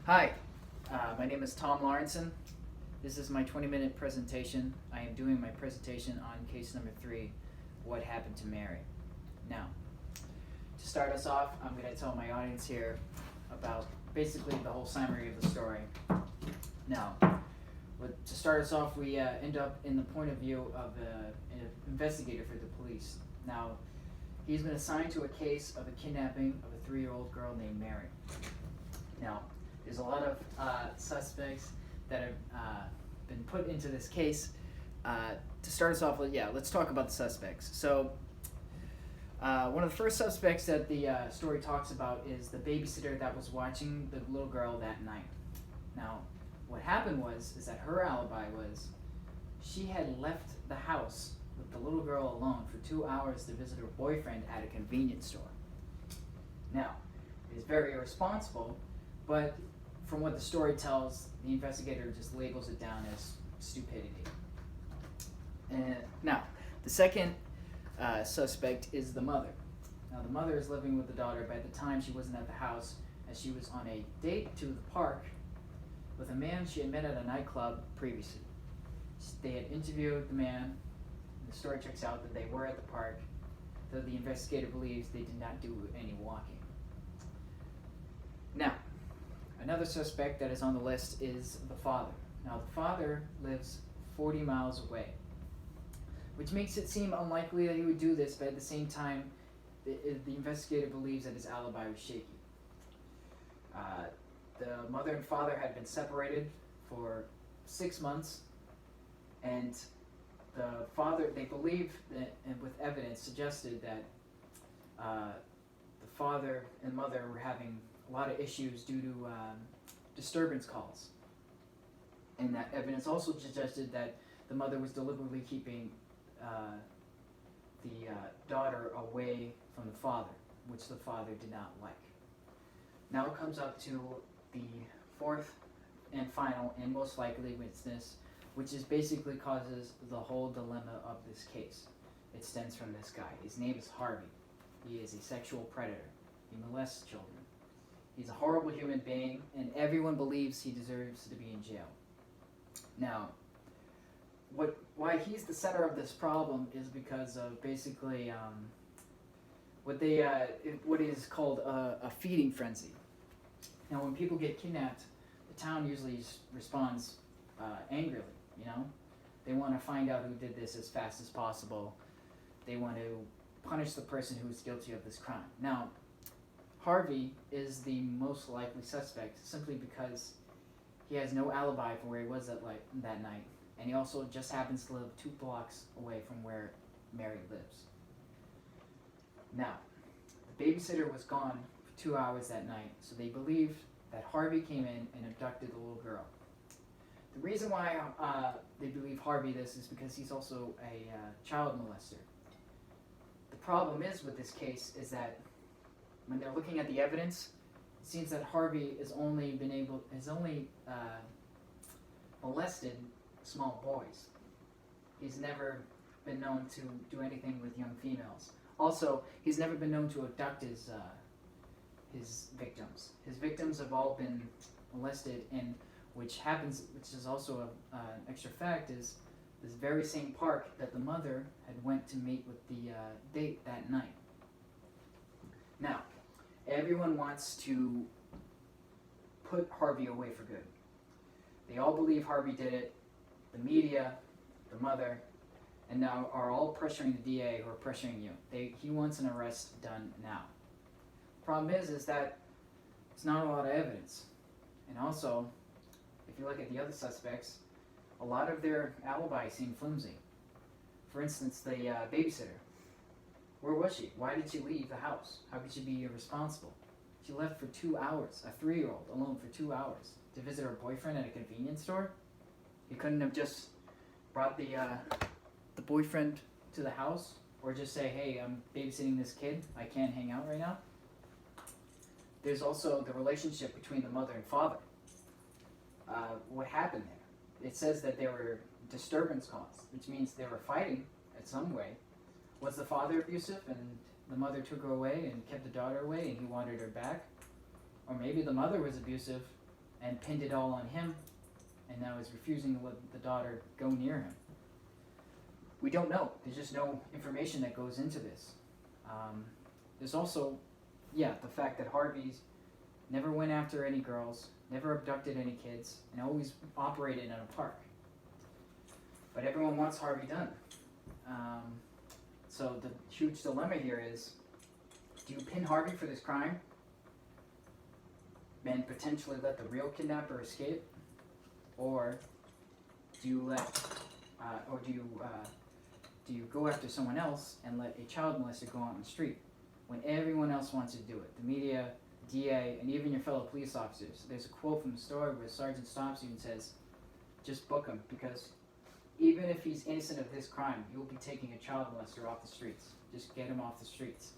Hi, my name is Tom Lawrenson. This is my 20-minute presentation. I am doing my presentation on case number 3, What Happened to Mary. Now, to start us off, I'm going to tell my audience here about basically the whole summary of the story. Now, to start us off, we end up in the point of view of an investigator for the police. Now, he's been assigned to a case of a kidnapping of a 3-year-old girl named Mary. Now, there's a lot of suspects that have been put into this case. To start us off, let's talk about the suspects. So, one of the first suspects that the story talks about is the babysitter that was watching the little girl that night. Now, what happened is that her alibi was she had left the house with the little girl alone for 2 hours to visit her boyfriend at a convenience store. Now, it is very irresponsible, but from what the story tells, the investigator just labels it down as stupidity. Now, the second suspect is the mother. Now, the mother is living with the daughter. By the time she wasn't at the house, as she was on a date to the park with a man she had met at a nightclub previously. They had interviewed the man. The story checks out that they were at the park, though the investigator believes they did not do any walking. Now, another suspect that is on the list is the father. Now, the father lives 40 miles away, which makes it seem unlikely that he would do this, but at the same time, the investigator believes that his alibi was shaky. The mother and father had been separated for 6 months, and the father, they believe that, and with evidence, suggested that the father and mother were having a lot of issues due to disturbance calls. And that evidence also suggested that the mother was deliberately keeping the daughter away from the father, which the father did not like. Now it comes up to the fourth and final and most likely witness, which is basically causes the whole dilemma of this case. It stems from this guy. His name is Harvey. He is a sexual predator. He molests children. He's a horrible human being, and everyone believes he deserves to be in jail. Now, why he's the center of this problem is because of basically what is called a feeding frenzy. Now, when people get kidnapped, the town usually responds angrily. You know, they want to find out who did this as fast as possible. They want to punish the person who is guilty of this crime. Now, Harvey is the most likely suspect simply because he has no alibi for where he was that night, and he also just happens to live 2 blocks away from where Mary lives. Now, the babysitter was gone for 2 hours that night, so they believe that Harvey came in and abducted the little girl. The reason why they believe Harvey this is because he's also a child molester. The problem is with this case is that when they're looking at the evidence, it seems that Harvey has only molested small boys. He's never been known to do anything with young females. Also, he's never been known to abduct his victims. His victims have all been molested, and which is also an extra fact, is this very same park that the mother had went to meet with the date that night. Now, everyone wants to put Harvey away for good. They all believe Harvey did it. The media, the mother, and now are all pressuring the DA who are pressuring you. He wants an arrest done now. Problem is that there's not a lot of evidence. And also, if you look at the other suspects, a lot of their alibis seem flimsy. For instance, the babysitter. Where was she? Why did she leave the house? How could she be irresponsible? She left for 2 hours, a 3-year-old alone for 2 hours, to visit her boyfriend at a convenience store? You couldn't have just brought the boyfriend to the house? Or just say, hey, I'm babysitting this kid, I can't hang out right now? There's also the relationship between the mother and father. What happened there? It says that there were disturbance calls, which means they were fighting in some way. Was the father abusive and the mother took her away and kept the daughter away and he wanted her back? Or maybe the mother was abusive and pinned it all on him, and now is refusing to let the daughter go near him. We don't know. There's just no information that goes into this. There's also, the fact that Harvey's never went after any girls, never abducted any kids, and always operated in a park. But everyone wants Harvey done. So the huge dilemma here is, do you pin Harvey for this crime and potentially let the real kidnapper escape, or do you do you go after someone else and let a child molester go out on the street when everyone else wants to do it? The media, DA, and even your fellow police officers. There's a quote from the story where Sergeant stops you and says, "Just book him, because even if he's innocent of this crime, you'll be taking a child molester off the streets. Just get him off the streets."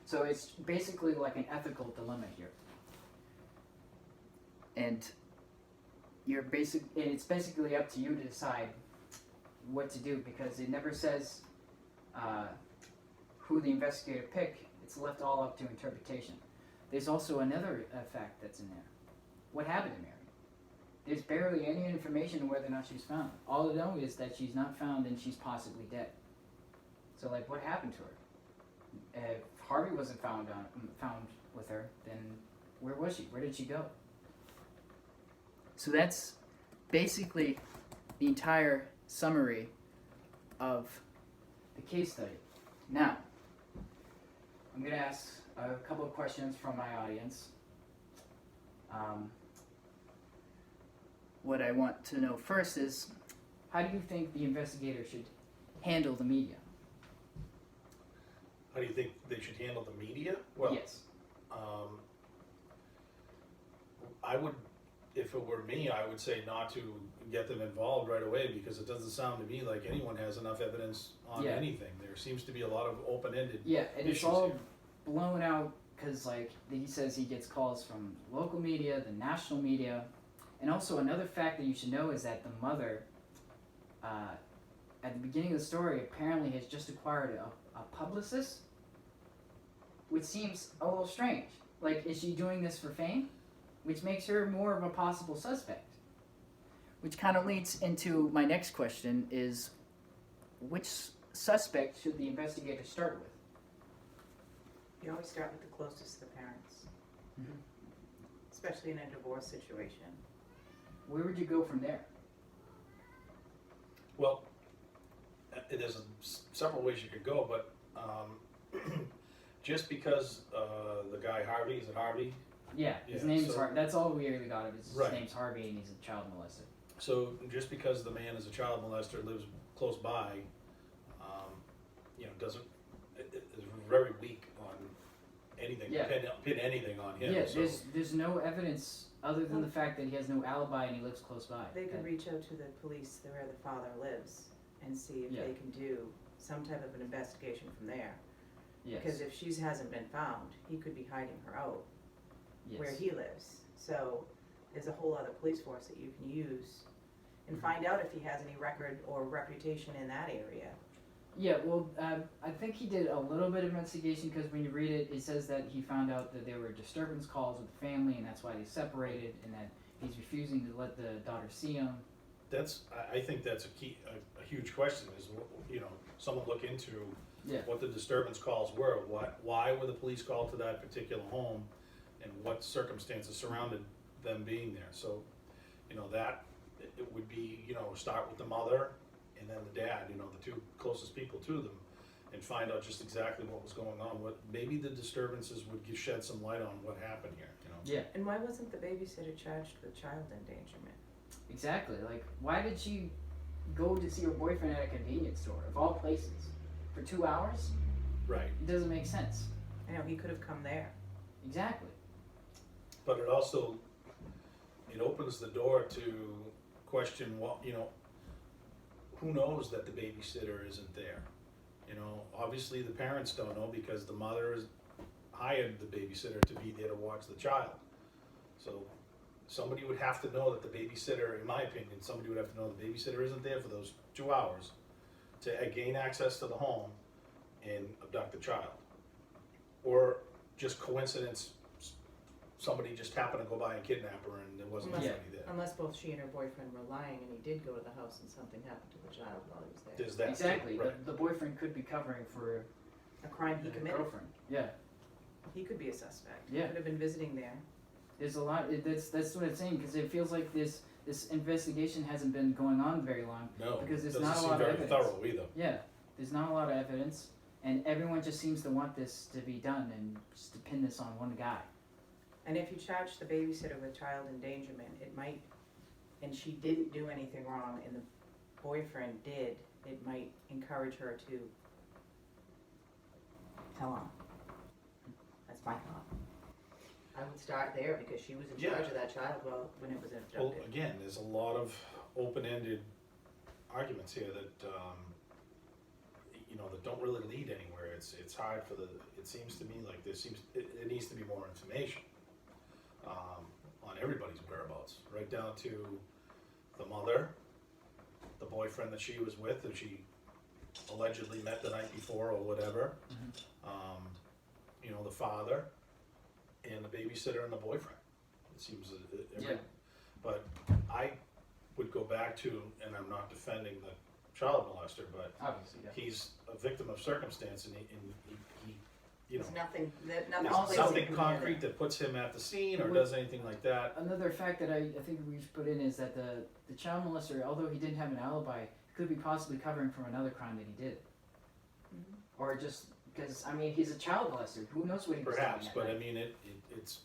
So it's basically like an ethical dilemma here. And it's basically up to you to decide what to do, because it never says who the investigator pick. It's left all up to interpretation. There's also another fact that's in there. What happened to Mary? There's barely any information on whether or not she's found. All I know is that she's not found and she's possibly dead. So, what happened to her? If Harvey wasn't found with her, then where was she? Where did she go? So that's basically the entire summary of the case study. Now, I'm going to ask a couple of questions from my audience. What I want to know first is, how do you think the investigator should handle the media? How do you think they should handle the media? Well, yes. I would, if it were me, I would say not to get them involved right away, because it doesn't sound to me like anyone has enough evidence on anything. There seems to be a lot of open-ended and it's all blown out, because he says he gets calls from local media, the national media, and also another fact that you should know is that the mother, at the beginning of the story, apparently has just acquired a publicist, which seems a little strange. Is she doing this for fame? Which makes her more of a possible suspect. Which kind of leads into my next question is, which suspect should the investigator start with? You always start with the closest to the parents, especially in a divorce situation. Where would you go from there? Well, there's several ways you could go, but just because the guy Harvey, is it Harvey? Yeah, his name's Harvey. That's all we really got of his name's Harvey, and he's a child molester. So just because the man is a child molester, lives close by, doesn't, is very weak on anything, pin anything on him. Yeah, so. there's no evidence other than the fact that he has no alibi and he lives close by. They could reach out to the police where the father lives and see if they can do some type of an investigation from there. Yes. Because if she hasn't been found, he could be hiding her out where he lives. So there's a whole other police force that you can use and find out if he has any record or reputation in that area. Yeah, well, I think he did a little bit of investigation, because when you read it, it says that he found out that there were disturbance calls with the family, and that's why they separated, and that he's refusing to let the daughter see him. I think that's a huge question, is, someone look into what the disturbance calls were, why were the police called to that particular home, and what circumstances surrounded them being there. So, that it would be, start with the mother and then the dad, the two closest people to them, and find out just exactly what was going on. What maybe the disturbances would shed some light on what happened here. Yeah. And why wasn't the babysitter charged with child endangerment? Exactly. Why did she go to see her boyfriend at a convenience store, of all places, for 2 hours? Right. It doesn't make sense. I know, he could have come there. Exactly. But it also, it opens the door to question what, who knows that the babysitter isn't there? Obviously the parents don't know, because the mother has hired the babysitter to be there to watch the child. So somebody would have to know that the babysitter, in my opinion, somebody would have to know the babysitter isn't there for those 2 hours to gain access to the home and abduct the child. Or just coincidence somebody just happened to go by and kidnap her and there wasn't Unless- anybody there. Unless both she and her boyfriend were lying and he did go to the house and something happened to the child while he was there. There's that too, Exactly. right. The boyfriend could be covering for A crime he the committed. girlfriend. Yeah. He could be a suspect. Yeah. He could have been visiting there. There's a lot. That's what I'm saying because it feels like this investigation hasn't been going on very long. No, Because there's doesn't not a seem lot of very evidence. thorough either. Yeah. There's not a lot of evidence, and everyone just seems to want this to be done and just to pin this on one guy. And if you charge the babysitter with child endangerment, it might, and she didn't do anything wrong and the boyfriend did, it might encourage her to tell on. That's my thought. I would start there because she was in Yeah. charge of that child when it was Well, abducted. again, there's a lot of open-ended arguments here that, that don't really lead anywhere. It's hard for it seems to me like there needs to be more information on everybody's whereabouts, right down to the mother, the boyfriend that she was with, that she allegedly met the night before or whatever, the father, and the babysitter and the boyfriend. It seems Yeah. But I would go back to, and I'm not defending the child molester, but Obviously, yeah. he's a victim of circumstance, and he There's nothing, there's nothing's also- nothing concrete that puts him at the scene or does anything like that. Another fact that I think we should put in is that the child molester, although he didn't have an alibi, could be possibly covering from another crime that he did, Mhm. or just because he's a child molester. Who knows what he was doing? Perhaps, that but night. I mean, it's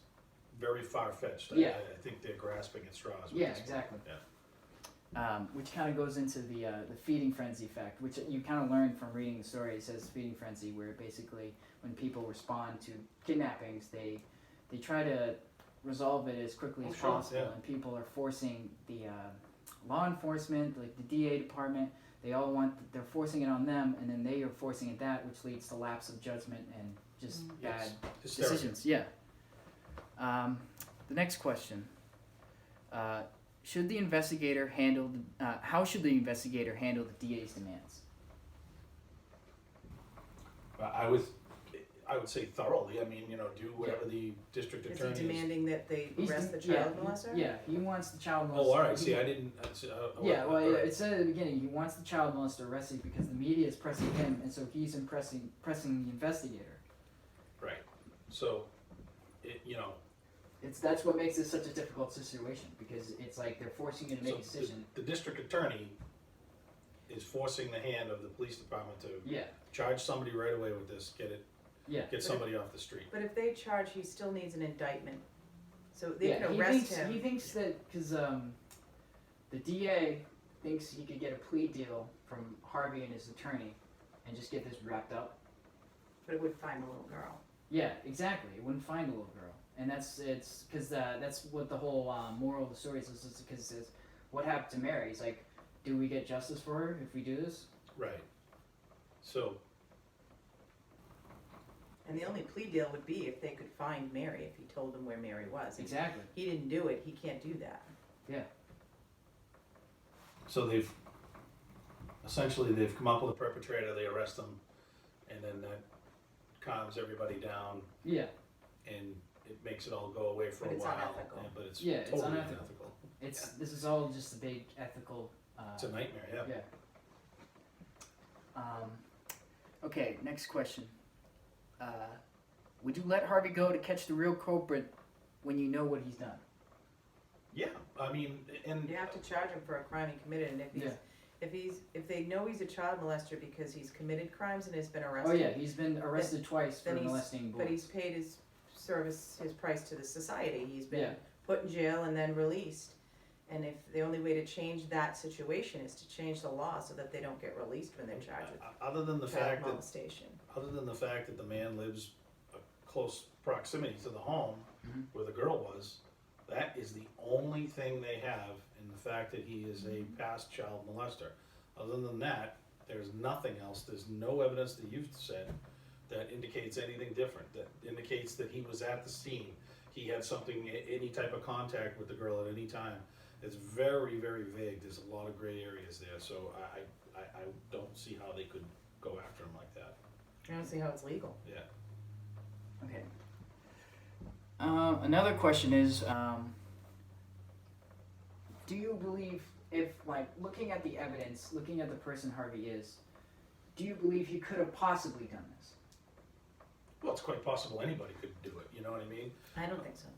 very far-fetched. Yeah. I think they're grasping at straws. with Yeah, this. exactly. Yeah. Which kind of goes into the feeding frenzy fact, which you kind of learned from reading the story. It says feeding frenzy, where basically when people respond to kidnappings, they try to resolve it as quickly as Sure, possible, yeah. and people are forcing the law enforcement, like the DA department. They're forcing it on them, and then they are forcing it that, which leads to lapse of judgment and just bad Yes. Hysterical. decisions. Yeah. The next question. Should the investigator handle? How should the investigator handle the DA's demands? I would say thoroughly. I mean, do whatever the district Is he attorney is. demanding that they He's arrest the yeah, child molester? Yeah, he wants the child molester. Oh, all right. he- See, I didn't. Yeah, well, all right. it said at the beginning he wants the child molester arrested because the media is pressing him, and so he's pressing the investigator. Right. So, That's what makes it such a difficult situation because it's like they're forcing you to make a so decision. the district attorney is forcing the hand of the police department to Yeah, charge somebody right away with this, yeah. get somebody off the street. But if they charge, he still needs an indictment. So they Yeah, can he arrest thinks him. he thinks that because the DA thinks he could get a plea deal from Harvey and his attorney and just get this wrapped up. But it would find a little girl. Yeah, exactly. It wouldn't find a little girl, and that's what the whole moral of the story is. Because it says what happened to Mary. It's like, do we get justice for her if we do this? Right. So, And the only plea deal would be if they could find Mary, if he told them where Mary was. If Exactly. he didn't do it, he can't do that. they've come up with a perpetrator, they arrest them, and then that calms everybody down, Yeah. and it makes it all go away for But a it's while. unethical. But it's Yeah, it's totally unethical. unethical. This is all just a big ethical. It's a nightmare. Yeah. Yeah. Okay, next question. Would you let Harvey go to catch the real culprit when you know what he's done? Yeah. I mean, and You have to charge him for a crime he committed, and if they know he's a child molester because he's committed crimes and has been Oh arrested. yeah, he's been arrested twice for then he's- molesting boys. But he's paid his price to the society. He's been Yeah. put in jail and then released. And if the only way to change that situation is to change the law so that they don't get released when they're charged with other than the child fact that molestation. the man lives a close proximity to the home Mhm. where the girl was, that is the only thing they have in the fact that he is a past child molester. Other than that, there's nothing else. There's no evidence that you've said that indicates anything different, that indicates that he was at the scene. He had any type of contact with the girl at any time. It's very, very vague. There's a lot of gray areas there, so I don't see how they could go after him like that. I don't see how it's legal. Yeah. Okay. Another question is, do you believe if, like, looking at the evidence, looking at the person Harvey is, do you believe he could have possibly done this? Well, it's quite possible anybody could do it, you know what I mean? I don't think so.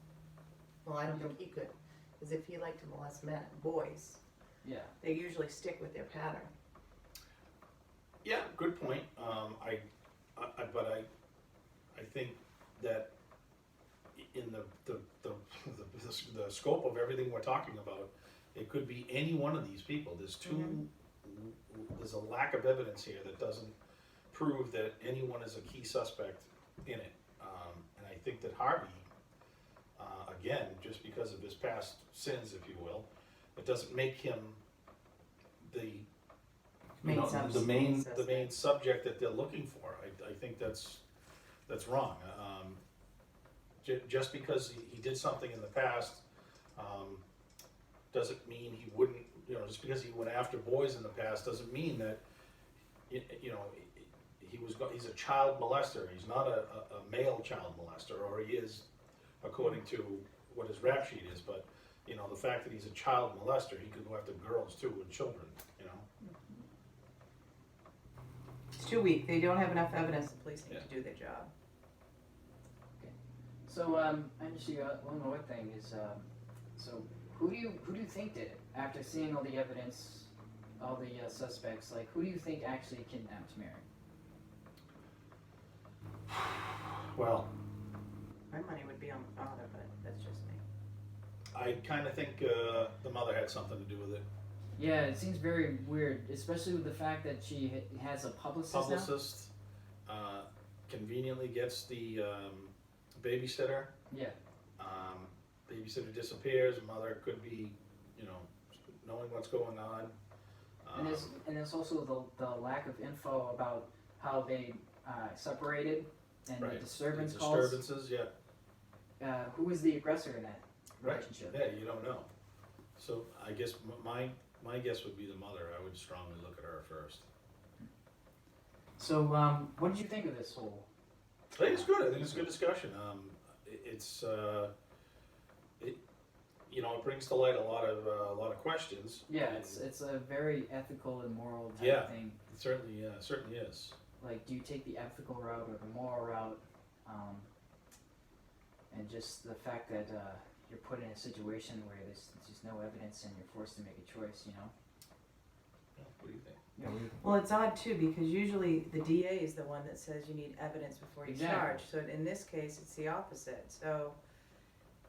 Well, I don't think he could, because if he liked to molest boys, Yeah. they usually stick with their pattern. Yeah, good point. But I think that in the scope of everything we're talking about, it could be any one of these people. There's a lack of evidence here that doesn't prove that anyone is a key suspect in it. And I think that Harvey, again, just because of his past sins, if you will, it doesn't make him the main subject that they're looking for. I think that's wrong. Just because he did something in the past doesn't mean he wouldn't. Just because he went after boys in the past doesn't mean that he's a child molester. He's not a male child molester, or he is, according to what his rap sheet is. But the fact that he's a child molester, he could go after girls too and children. It's too weak. They don't have enough evidence. The police need to do their job. So, actually, one more thing is, so who do you think did it after seeing all the evidence, all the suspects? Like, who do you think actually kidnapped Mary? Well, My money would be on the father, but that's just me. I kind of think the mother had something to do with it. Yeah, it seems very weird, especially with the fact that she has a publicist now. Conveniently gets the babysitter. Yeah. Babysitter disappears. Mother could be, knowing what's going on. And there's also the lack of info about how they separated and the disturbance calls. Disturbances, yeah. Who was the aggressor in that relationship? Yeah, you don't know. So I guess my guess would be the mother. I would strongly look at her first. So, what did you think of this whole? I think it's good. I think it's a good discussion. It brings to light a lot of questions. Yeah, it's a very ethical and moral type thing. It certainly is. Like, do you take the ethical route or the moral route? And just the fact that you're put in a situation where there's just no evidence and you're forced to make a choice, Yeah, what do you think? Yeah, Well, it's odd too, because usually the DA is the one that says you need evidence before you charge. So in this case, it's the opposite. So,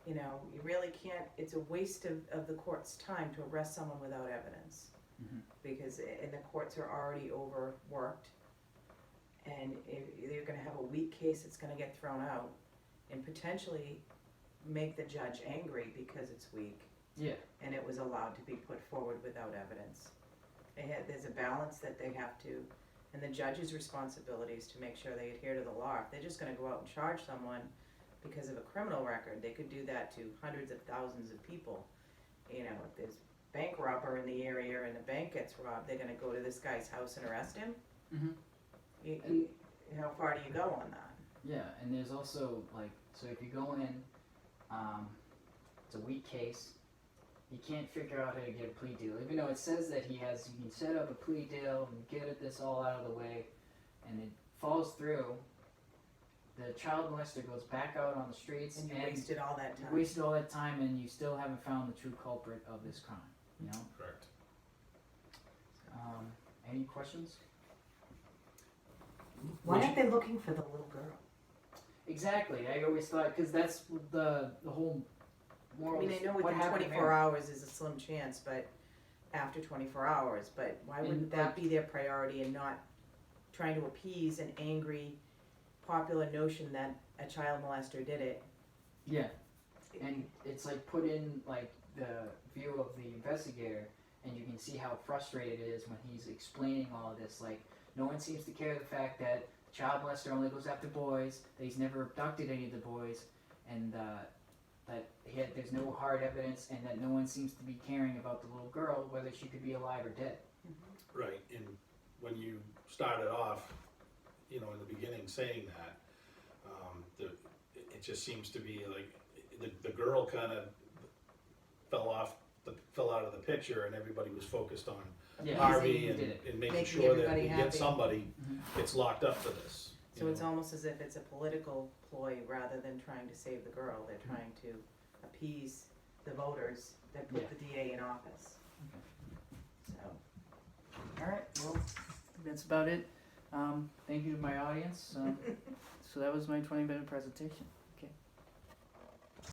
you really can't, it's a waste of the court's time to arrest someone without evidence. Mhm. Because the courts are already overworked. And you're gonna have a weak case that's gonna get thrown out and potentially make the judge angry because it's weak. Yeah. And it was allowed to be put forward without evidence. There's a balance that they have to, and the judge's responsibility is to make sure they adhere to the law. If they're just gonna go out and charge someone because of a criminal record, they could do that to hundreds of thousands of people. If there's bank robber in the area and a bank gets robbed, they're gonna go to this guy's house and arrest him? Mm-hmm. How far do you go on that? Yeah, and there's also, like, so if you go in, it's a weak case, you can't figure out how to get a plea deal, even though it says that you can set up a plea deal and get this all out of the way, and it falls through, the child molester goes back out on the streets And you wasted all that time. you wasted all that time and you still haven't found the true culprit of this crime, Correct. Any questions? Why aren't they looking for the little girl? Exactly, I always thought, because that's the whole moral. I mean, I know within 24 hours is a slim chance, but after 24 hours, but why wouldn't that be their priority and not trying to appease an angry, popular notion that a child molester did it? Yeah, and it's like put in like the view of the investigator, and you can see how frustrated it is when he's explaining all of this. Like, no one seems to care the fact that the child molester only goes after boys, that he's never abducted any of the boys, and that there's no hard evidence, and that no one seems to be caring about the little girl, whether she could be alive or dead. Right, and when you started off, in the beginning saying that, it just seems to be like, the girl kind of fell out of the picture, and everybody was focused on Yeah, Harvey he and, did it. and making Making sure that everybody we get happy. somebody Mhm. gets locked up for this. you So it's know. almost as if it's a political ploy rather than trying to save the girl. They're trying to appease the voters that put Yeah. the DA in office. So, Alright, well, I think that's about it. Thank you to my audience. So that was my 20-minute presentation.